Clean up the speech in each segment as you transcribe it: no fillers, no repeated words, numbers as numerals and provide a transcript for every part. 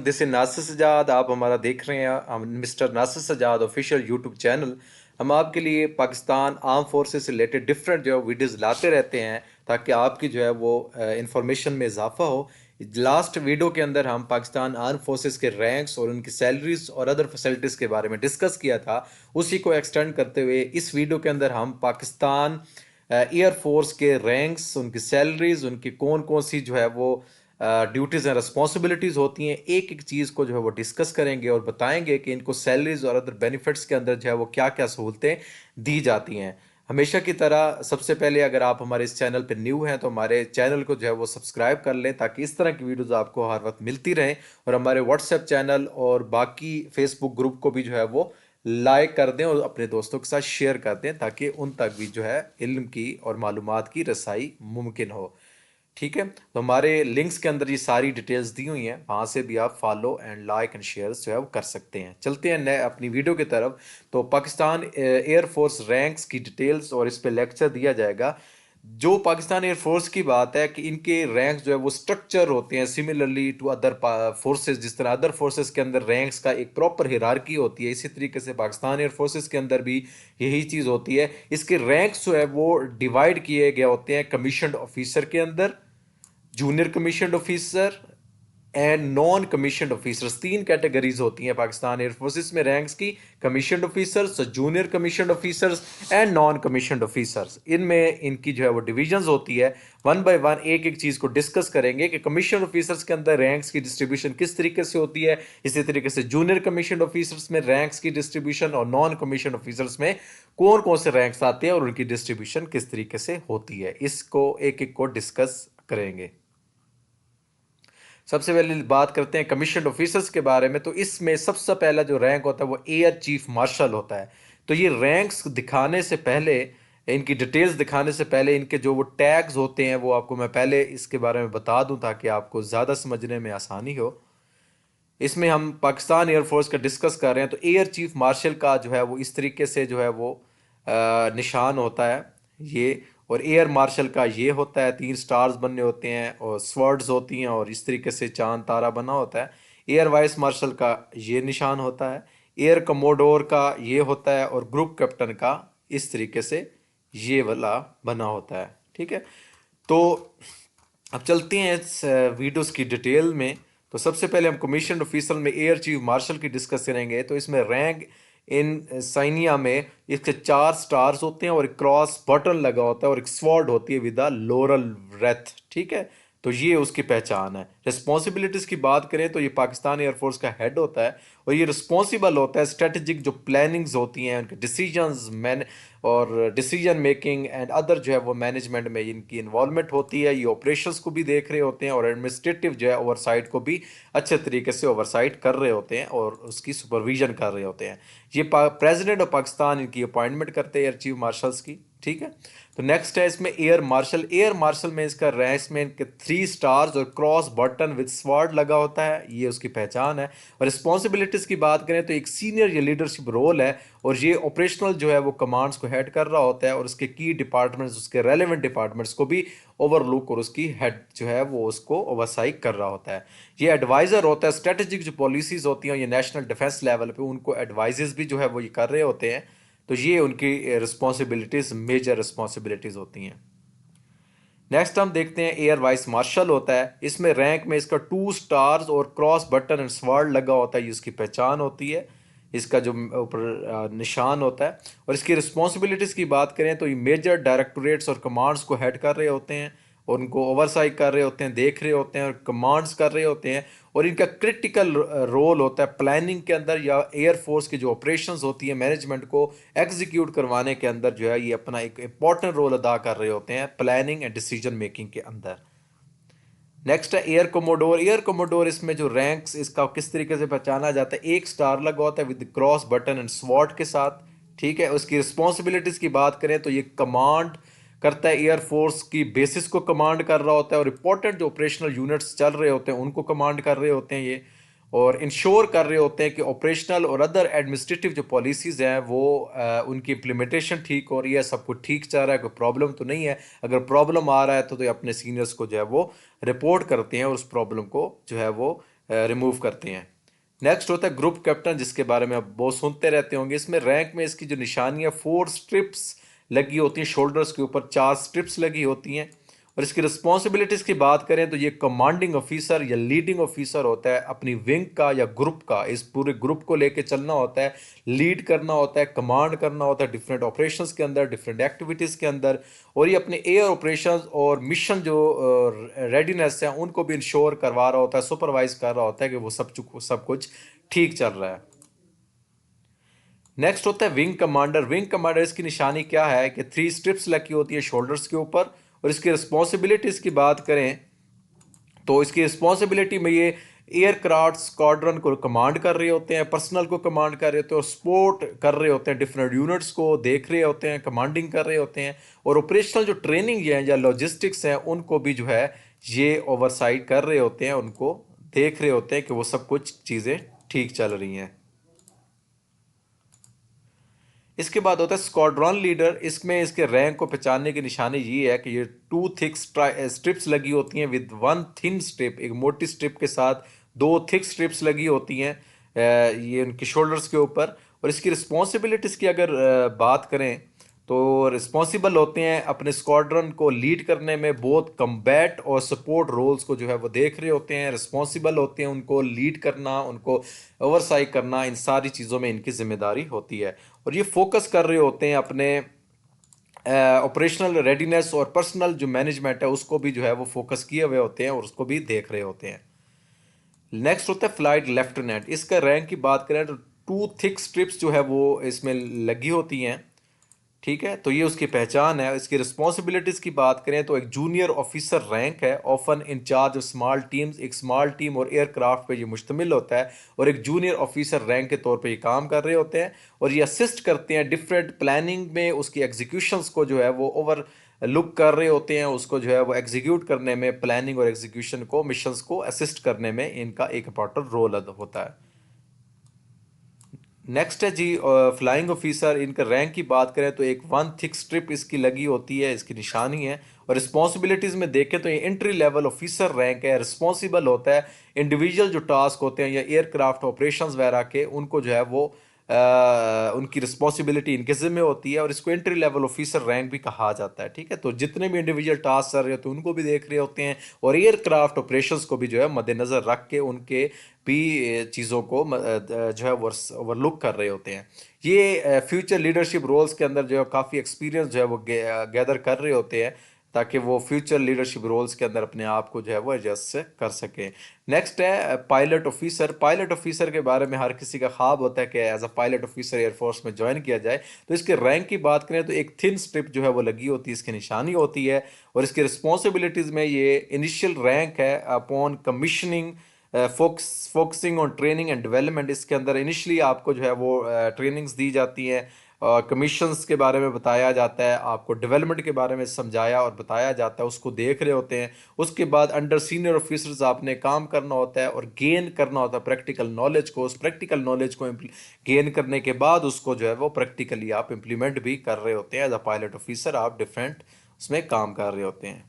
This is Nasir Sajjad. आप हमारा देख रहे हैं mister Nasir Sajjad official YouTube channel. हम आपके लिए पाकिस्तान आर्म फोर्सेस से रिलेटेड डिफरेंट जो है वीडियोज़ लाते रहते हैं ताकि आपकी जो है वो इंफॉर्मेशन में इजाफा हो। लास्ट वीडियो के अंदर हम पाकिस्तान आर्म फोर्सेस के रैंक्स और उनकी सैलरीज और अदर फैसिलिटीज़ के बारे में डिस्कस किया था। उसी को एक्सटेंड करते हुए इस वीडियो के अंदर हम पाकिस्तान एयरफोर्स के रैंक्स, उनकी सैलरीज, उनकी कौन कौन सी जो है वो ड्यूटीज़ एंड रिस्पॉन्सिबिलिटीज़ होती हैं, एक एक चीज़ को जो है वो डिस्कस करेंगे और बताएंगे कि इनको सैलरीज और अदर बेनिफिट्स के अंदर जो है वो क्या क्या सहूलतें दी जाती हैं। हमेशा की तरह सबसे पहले अगर आप हमारे इस चैनल पर न्यू हैं तो हमारे चैनल को जो है वो सब्सक्राइब कर लें ताकि इस तरह की वीडियोज़ आपको हर वक्त मिलती रहें। और हमारे व्हाट्सएप चैनल और बाकी फेसबुक ग्रुप को भी जो है वो लाइक कर दें और अपने दोस्तों के साथ शेयर कर दें ताकि उन तक भी जो है इल्म की और मालूमात की रसाई मुमकिन हो। ठीक है, तो हमारे लिंक्स के अंदर ये सारी डिटेल्स दी हुई हैं, वहाँ से भी आप follow and like and share जो है वो कर सकते हैं। चलते हैं नए अपनी वीडियो की तरफ। तो पाकिस्तान एयरफोर्स रैंक्स की डिटेल्स और इस पे लेक्चर दिया जाएगा। जो पाकिस्तान एयरफोर्स की बात है कि इनके रैंक्स जो है वो स्ट्रक्चर होते हैं सिमिलरली टू अदर फोर्सेस। जिस तरह अदर फोर्सेस के अंदर रैंक्स का एक प्रॉपर हिरार्की होती है, इसी तरीके से पाकिस्तान एयरफोर्सेस के अंदर भी यही चीज़ होती है। इसके रैंक्स जो है वो डिवाइड किए गए होते हैं कमीशन्ड ऑफिसर के अंदर, junior commissioned officer and non commissioned officers. तीन कैटेगरीज होती हैं पाकिस्तान एयरफोर्सेस में रैंक्स की: commissioned officers, junior commissioned officers and non commissioned officers. इनमें इनकी जो है वो डिविजन्स होती है। वन बाय वन एक एक चीज़ को डिस्कस करेंगे कि कमीशन्ड ऑफिसर्स के अंदर रैंक्स की डिस्ट्रीब्यूशन किस तरीके से होती है, इसी तरीके से जूनियर कमीशन्ड ऑफिसर्स में रैंक्स की डिस्ट्रीब्यूशन और नॉन कमीशन्ड ऑफिसर्स में कौन कौन से रैंक्स आते हैं और उनकी डिस्ट्रीब्यूशन किस तरीके से होती है। इसको एक एक को डिस्कस करेंगे। सबसे पहले बात करते हैं कमीशन ऑफिसर्स के बारे में। तो इसमें सबसे पहला जो रैंक होता है वो एयर चीफ मार्शल होता है। तो ये रैंक्स दिखाने से पहले, इनकी डिटेल्स दिखाने से पहले, इनके जो वो टैग्स होते हैं वो आपको मैं पहले इसके बारे में बता दूं ताकि आपको ज़्यादा समझने में आसानी हो। इसमें हम पाकिस्तान एयरफोर्स का डिस्कस कर रहे हैं। तो एयर चीफ मार्शल का जो है वो इस तरीके से जो है वो निशान होता है ये, और एयर मार्शल का ये होता है, तीन स्टार्स बनने होते हैं और स्वर्ड्स होती हैं और इस तरीके से चांद तारा बना होता है। एयर वाइस मार्शल का ये निशान होता है, एयर कमोडोर का ये होता है और ग्रुप कैप्टन का इस तरीके से ये वाला बना होता है। ठीक है, तो अब चलते हैं इस वीडियोस की डिटेल में। तो सबसे पहले हम कमीशन ऑफिसर में एयर चीफ मार्शल की डिस्कस करेंगे। तो इसमें रैंक इन साइनिया में इसके चार स्टार्स होते हैं और एक क्रॉस बटन लगा होता है और एक स्वॉर्ड होती है विद लोरल रेथ। ठीक है, तो ये उसकी पहचान है। रिस्पॉन्सिबिलिटीज़ की बात करें तो ये पाकिस्तान एयरफोर्स का हेड होता है और ये रिस्पॉन्सिबल होता है स्ट्रेटजिक जो प्लानिंग्स होती हैं उनके डिसीजंस मैन और डिसीजन मेकिंग एंड अदर जो है वो मैनेजमेंट में इनकी इन्वॉल्वमेंट होती है। ये ऑपरेशंस को भी देख रहे होते हैं और एडमिनिस्ट्रेटिव जो है ओवरसाइट को भी अच्छे तरीके से ओवरसाइट कर रहे होते हैं और उसकी सुपरविजन कर रहे होते हैं। ये प्रेसिडेंट ऑफ पाकिस्तान इनकी अपॉइंटमेंट करते हैं एयर चीफ मार्शल्स की। ठीक है, तो नेक्स्ट है इसमें एयर मार्शल। एयर मार्शल में इसका रैंक्स में इनके 3 स्टार्स और क्रॉस बटन विद स्वॉर्ड लगा होता है, ये उसकी पहचान है। और रिस्पॉन्सिबिलिटीज़ की बात करें तो एक सीनियर ये लीडरशिप रोल है और ये ऑपरेशनल जो है वो कमांड्स को हेड कर रहा होता है और उसके की डिपार्टमेंट्स, उसके रेलेवेंट डिपार्टमेंट्स को भी ओवरलुक और उसकी हेड जो है वो उसको ओवरसाइट कर रहा होता है। ये एडवाइज़र होता है, स्ट्रेटेजिक जो पॉलिसीज़ होती हैं ये नेशनल डिफेंस लेवल पे उनको एडवाइजेस भी जो है वो ये कर रहे होते हैं। तो ये उनकी रिस्पॉन्सिबिलिटीज़, मेजर रिस्पॉन्सिबिलिटीज़ होती हैं। नेक्स्ट हम देखते हैं एयर वाइस मार्शल होता है। इसमें रैंक में इसका 2 स्टार्स और क्रॉस बटन एंड स्वॉर्ड लगा होता है, ये उसकी पहचान होती है, इसका जो ऊपर निशान होता है। और इसकी रिस्पॉन्सिबिलिटीज़ की बात करें तो ये मेजर डायरेक्टोरेट्स और कमांड्स को हेड कर रहे होते हैं और उनको ओवरसाइट कर रहे होते हैं, देख रहे होते हैं और कमांड्स कर रहे होते हैं। और इनका क्रिटिकल रोल होता है प्लानिंग के अंदर या एयरफोर्स की जो ऑपरेशंस होती है मैनेजमेंट को एग्जीक्यूट करवाने के अंदर जो है ये अपना एक इंपॉर्टेंट रोल अदा कर रहे होते हैं प्लानिंग एंड डिसीजन मेकिंग के अंदर। नेक्स्ट है एयर कोमोडोर। एयर कोमोडोर इसमें जो रैंक्स इसका किस तरीके से पहचाना जाता है, एक स्टार लगा होता है with cross button and sword के साथ। ठीक है, उसकी रिस्पॉन्सिबिलिटीज़ की बात करें तो ये कमांड करता है, एयरफोर्स की बेसिस को कमांड कर रहा होता है और इंपॉर्टेंट जो ऑपरेशनल यूनिट्स चल रहे होते हैं उनको कमांड कर रहे होते हैं ये, और इंश्योर कर रहे होते हैं कि ऑपरेशनल और अदर एडमिनिस्ट्रेटिव जो पॉलिसीज़ हैं वो उनकी इम्प्लीमेंटेशन ठीक हो रही है, सब कुछ ठीक चल रहा है, कोई प्रॉब्लम तो नहीं है। अगर प्रॉब्लम आ रहा है तो ये अपने सीनियर्स को जो है वो रिपोर्ट करते हैं और उस प्रॉब्लम को जो है वो रिमूव करते हैं। नेक्स्ट होता है ग्रुप कैप्टन, जिसके बारे में आप बहुत सुनते रहते होंगे। इसमें रैंक में इसकी जो निशानियाँ 4 स्ट्रिप्स लगी होती हैं, शोल्डर्स के ऊपर 4 स्ट्रिप्स लगी होती हैं। और इसकी रिस्पॉन्सिबिलिटीज़ की बात करें तो ये कमांडिंग ऑफिसर या लीडिंग ऑफिसर होता है अपनी विंग का या ग्रुप का। इस पूरे ग्रुप को लेके चलना होता है, लीड करना होता है, कमांड करना होता है डिफरेंट ऑपरेशंस के अंदर, डिफरेंट एक्टिविटीज़ के अंदर। और ये अपने एयर ऑपरेशंस और मिशन जो रेडीनेस है उनको भी इंश्योर करवा रहा होता है, सुपरवाइज कर रहा होता है कि वो सब कुछ ठीक चल रहा है। नेक्स्ट होता है विंग कमांडर। विंग कमांडर इसकी निशानी क्या है कि 3 स्ट्रिप्स लगी होती है शोल्डर्स के ऊपर। और इसकी रिस्पॉन्सिबिलिटीज़ की बात करें तो इसकी रिस्पॉन्सिबिलिटी में ये एयरक्राफ्ट स्क्वाड्रन को कमांड कर रहे होते हैं, पर्सनल को कमांड कर रहे होते हैं, और सपोर्ट कर रहे होते हैं, डिफरेंट यूनिट्स को देख रहे होते हैं, कमांडिंग कर रहे होते हैं। और ऑपरेशनल जो ट्रेनिंग है या लॉजिस्टिक्स हैं उनको भी जो है ये ओवरसाइट कर रहे होते हैं, उनको देख रहे होते हैं कि वो सब कुछ चीज़ें ठीक चल रही हैं। इसके बाद होता है स्क्वाड्रन लीडर। इसमें इसके रैंक को पहचानने की निशानी ये है कि ये 2 थिक स्ट्रिप्स लगी होती हैं विद 1 थिन स्ट्रिप, एक मोटी स्ट्रिप के साथ 2 थिक स्ट्रिप्स लगी होती हैं ये उनके शोल्डर्स के ऊपर। और इसकी रिस्पॉन्सिबिलिटीज़ की अगर बात करें तो रिस्पॉन्सिबल होते हैं अपने स्क्वाड्रन को लीड करने में, बहुत कम्बैट और सपोर्ट रोल्स को जो है वो देख रहे होते हैं, रिस्पॉन्सिबल होते हैं उनको लीड करना, उनको ओवरसाइट करना, इन सारी चीज़ों में इनकी जिम्मेदारी होती है। और ये फोकस कर रहे होते हैं अपने ऑपरेशनल रेडीनेस और पर्सनल जो मैनेजमेंट है उसको भी जो है वो फोकस किए हुए होते हैं और उसको भी देख रहे होते हैं। नेक्स्ट होता है फ्लाइट लेफ्टिनेंट। इसका रैंक की बात करें तो 2 थिक स्ट्रिप्स जो है वो इसमें लगी होती हैं, ठीक है। तो ये उसकी पहचान है। इसकी रिस्पॉन्सिबिलिटीज़ की बात करें तो एक जूनियर ऑफिसर रैंक है, often in charge of small teams. एक स्मॉल टीम और एयरक्राफ्ट पे ये मुश्तमिल होता है और एक जूनियर ऑफिसर रैंक के तौर पे ये काम कर रहे होते हैं। और ये असिस्ट करते हैं डिफरेंट प्लानिंग में, उसकी एग्जीक्यूशंस को जो है वो ओवर लुक कर रहे होते हैं, उसको जो है वो एग्जीक्यूट करने में, प्लानिंग और एग्जीक्यूशन को, मिशंस को असिस्ट करने में इनका एक इंपॉर्टेंट रोल होता है। नेक्स्ट है जी फ्लाइंग ऑफिसर। इनका रैंक की बात करें तो एक 1 थिक स्ट्रिप इसकी लगी होती है, इसकी निशानी है। और रिस्पॉन्सिबिलिटीज़ में देखें तो ये एंट्री लेवल ऑफिसर रैंक है, रिस्पॉन्सिबल होता है इंडिविजुअल जो टास्क होते हैं या एयरक्राफ्ट ऑपरेशंस वगैरह के, उनको जो है वो उनकी रिस्पॉन्सिबिलिटी इनके ज़िम्मे होती है। और इसको एंट्री लेवल ऑफिसर रैंक भी कहा जाता है, ठीक है। तो जितने भी इंडिविजुअल टास्क कर रहे होते हैं उनको भी देख रहे होते हैं और एयरक्राफ्ट ऑपरेशंस को भी जो है मद्देनज़र रख के उनके भी चीज़ों को जो है ओवरलुक कर रहे होते हैं। ये फ्यूचर लीडरशिप रोल्स के अंदर जो है काफ़ी एक्सपीरियंस जो है वो गैदर कर रहे होते हैं ताकि वो फ्यूचर लीडरशिप रोल्स के अंदर अपने आप को जो है वो एडजस्ट कर सकें। नेक्स्ट है पायलट ऑफिसर। पायलट ऑफिसर के बारे में हर किसी का ख्वाब होता है कि as a pilot officer air force में ज्वाइन किया जाए। तो इसके रैंक की बात करें तो एक थिन स्ट्रिप जो है वो लगी होती है, इसकी निशानी होती है। और इसकी रिस्पॉन्सिबिलिटीज़ में ये इनिशियल रैंक है upon commissioning, focusing on training and development. इसके अंदर इनिशियली आपको जो है वो ट्रेनिंग्स दी जाती हैं, कमीशंस के बारे में बताया जाता है, आपको डेवलपमेंट के बारे में समझाया और बताया जाता है, उसको देख रहे होते हैं। उसके बाद अंडर सीनियर ऑफिसर्स आपने काम करना होता है और गेन करना होता है प्रैक्टिकल नॉलेज को। उस प्रैक्टिकल नॉलेज को गेन करने के बाद उसको जो है वो प्रैक्टिकली आप इम्प्लीमेंट भी कर रहे होते हैं। एज अ पायलट ऑफिसर आप डिफरेंट उसमें काम कर रहे होते हैं।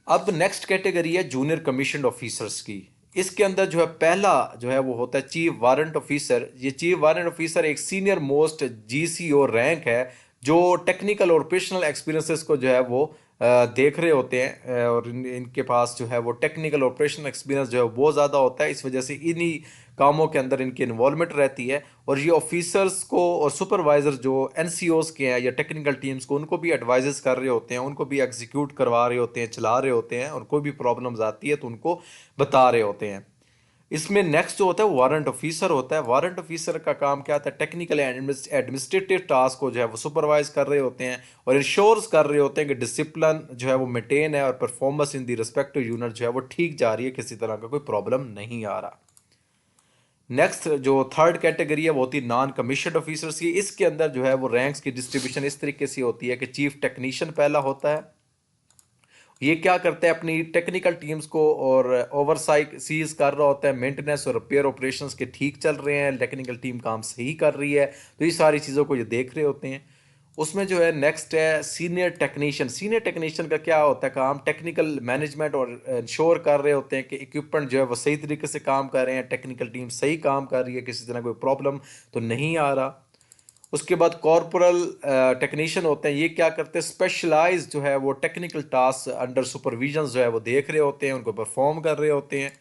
अब नेक्स्ट कैटेगरी है जूनियर कमीशन ऑफिसर्स की। इसके अंदर जो है पहला जो है वो होता है चीफ वारंट ऑफिसर। ये चीफ वारंट ऑफिसर एक सीनियर मोस्ट जीसीओ रैंक है जो टेक्निकल और ऑपरेशनल एक्सपीरियंसेस को जो है वो देख रहे होते हैं। और इनके पास जो है वो टेक्निकल ऑपरेशनल एक्सपीरियंस जो है बहुत ज़्यादा होता है, इस वजह से इन्हीं कामों के अंदर इनकी इन्वॉल्वमेंट रहती है। और ये ऑफिसर्स को और सुपरवाइजर जो एनसीओज के हैं या टेक्निकल टीम्स को, उनको भी एडवाइजेस कर रहे होते हैं, उनको भी एग्जीक्यूट करवा रहे होते हैं, चला रहे होते हैं। उनको भी प्रॉब्लम्स आती है तो उनको बता रहे होते हैं। इसमें नेक्स्ट जो होता है वारंट ऑफिसर होता है। वारंट ऑफिसर का काम क्या होता है, टेक्निकल एंड एडमिनिस्ट्रेटिव टास्क को जो है वो सुपरवाइज कर रहे होते हैं और इंश्योर्स कर रहे होते हैं कि डिसिप्लिन जो है वो मेंटेन है और performance in the respective unit जो है वो ठीक जा रही है, किसी तरह का कोई प्रॉब्लम नहीं आ रहा। नेक्स्ट जो थर्ड कैटेगरी है वो होती है नॉन कमीशन ऑफिसर्स की। इसके अंदर जो है वो रैंक्स की डिस्ट्रीब्यूशन इस तरीके से होती है कि चीफ टेक्नीशियन पहला होता है। ये क्या करते हैं, अपनी टेक्निकल टीम्स को और ओवरसाइट सीज कर रहा होता है, मेंटेनेंस और रिपेयर ऑपरेशंस के ठीक चल रहे हैं, टेक्निकल टीम काम सही कर रही है, तो ये सारी चीज़ों को ये देख रहे होते हैं। उसमें जो है नेक्स्ट है सीनियर टेक्नीशियन। सीनियर टेक्नीशियन का क्या होता है काम, टेक्निकल मैनेजमेंट और इंश्योर कर रहे होते हैं कि इक्विपमेंट जो है वो सही तरीके से काम कर रहे हैं, टेक्निकल टीम सही काम कर रही है, किसी तरह कोई प्रॉब्लम तो नहीं आ रहा। उसके बाद कॉर्पोरल टेक्नीशियन होते हैं, ये क्या करते हैं, स्पेशलाइज जो है वो टेक्निकल टास्क अंडर सुपरविजन जो है वो देख रहे होते हैं, उनको परफॉर्म कर रहे होते हैं।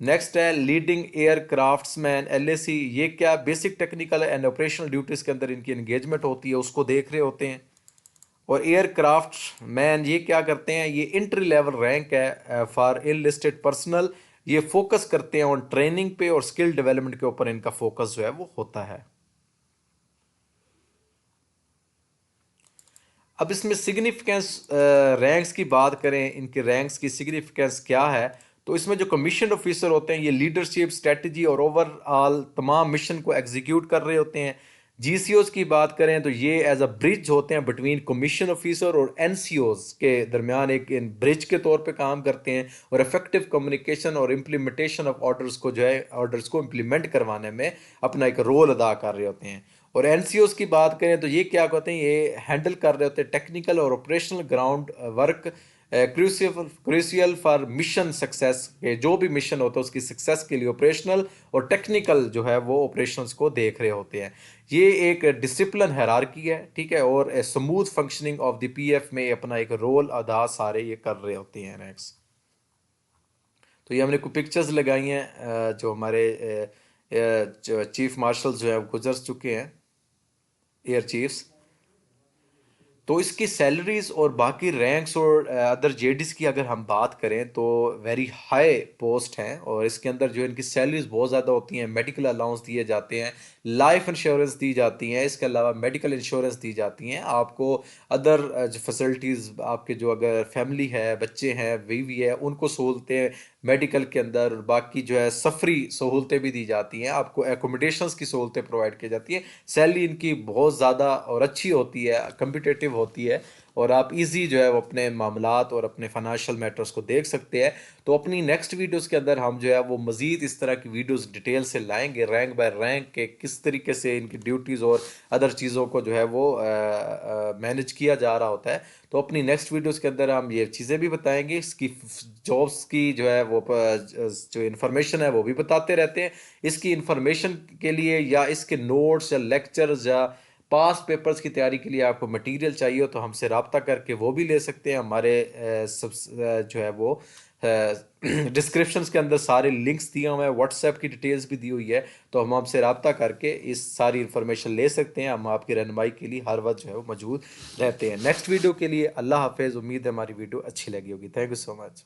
नेक्स्ट है लीडिंग एयर क्राफ्ट्समैन LAC, ये क्या basic technical and operational duties के अंदर इनकी एंगेजमेंट होती है, उसको देख रहे होते हैं। और एयरक्राफ्ट मैन ये क्या करते हैं, ये इंट्री लेवल रैंक है फॉर इनलिस्टेड पर्सनल, ये फोकस करते हैं ऑन ट्रेनिंग पे और स्किल डेवलपमेंट के ऊपर इनका फोकस जो है वो होता है। अब इसमें सिग्निफिकेंस रैंक्स की बात करें, इनके रैंक्स की सिग्निफिकेंस क्या है, तो इसमें जो कमीशन ऑफिसर होते हैं ये लीडरशिप, स्ट्रेटजी और ओवरऑल तमाम मिशन को एग्जीक्यूट कर रहे होते हैं। GCOs की बात करें तो ये एज अ ब्रिज होते हैं बिटवीन कमीशन ऑफिसर और NCOs के दरमियान, एक इन ब्रिज के तौर पे काम करते हैं और इफेक्टिव कम्युनिकेशन और इम्प्लीमेंटेशन ऑफ ऑर्डर्स को जो है ऑर्डर्स को इम्प्लीमेंट करवाने में अपना एक रोल अदा कर रहे होते हैं। और NCOs की बात करें तो ये क्या कहते हैं, ये हैंडल कर रहे होते हैं टेक्निकल और operational ground work, crucial for mission success के, जो भी मिशन होता है उसकी सक्सेस के लिए ऑपरेशनल और टेक्निकल जो है वो ऑपरेशंस को देख रहे होते हैं। ये एक डिसिप्लिन हायरार्की है, ठीक है, और smooth functioning of the PF में अपना एक रोल अदा सारे ये कर रहे होते हैं। नेक्स्ट, तो ये हमने कुछ पिक्चर्स लगाई हैं जो हमारे चीफ मार्शल जो है गुजर चुके हैं, एयर चीफ्स। तो इसकी सैलरीज और बाकी रैंक्स और अदर JDs की अगर हम बात करें तो वेरी हाई पोस्ट हैं, और इसके अंदर जो इनकी सैलरीज बहुत ज़्यादा होती हैं, मेडिकल अलाउंस दिए जाते हैं, लाइफ इंश्योरेंस दी जाती हैं, इसके अलावा मेडिकल इंश्योरेंस दी जाती हैं आपको। अदर जो फैसिलिटीज़ आपके जो अगर फैमिली है, बच्चे हैं, बीवी है, उनको सहूलतें मेडिकल के अंदर, बाकी जो है सफरी सहूलतें भी दी जाती हैं आपको, एकोमोडेशंस की सहूलतें प्रोवाइड की जाती हैं। सैलरी इनकी बहुत ज़्यादा और अच्छी होती है, कम्पिटेटिव होती है, और आप इजी जो है वो अपने मामलात और अपने फाइनेंशियल मैटर्स को देख सकते हैं। तो अपनी नेक्स्ट वीडियोस के अंदर हम जो है वो मज़ीद इस तरह की वीडियोस डिटेल से लाएंगे, रैंक बाय रैंक के किस तरीके से इनकी ड्यूटीज़ और अदर चीज़ों को जो है वो मैनेज किया जा रहा होता है। तो अपनी नेक्स्ट वीडियोस के अंदर हम ये चीज़ें भी बताएंगे, इसकी जॉब्स की जो है वो जो इन्फॉर्मेशन है वो भी बताते रहते हैं। इसकी इन्फॉर्मेशन के लिए या इसके नोट्स या लेक्चर्स या पास पेपर्स की तैयारी के लिए आपको मटेरियल चाहिए हो तो हमसे रब्ता करके वो भी ले सकते हैं। हमारे जो है वो डिस्क्रिप्शंस के अंदर सारे लिंक्स दिए हुए हैं, व्हाट्सएप की डिटेल्स भी दी हुई है, तो हम आपसे रब्ता करके इस सारी इन्फॉर्मेशन ले सकते हैं। हम आपकी रहनुमाई के लिए हर वक्त जो है वो मौजूद रहते हैं। नेक्स्ट वीडियो के लिए अल्लाह हाफिज़। उम्मीद है हमारी वीडियो अच्छी लगी होगी। Thank you so much.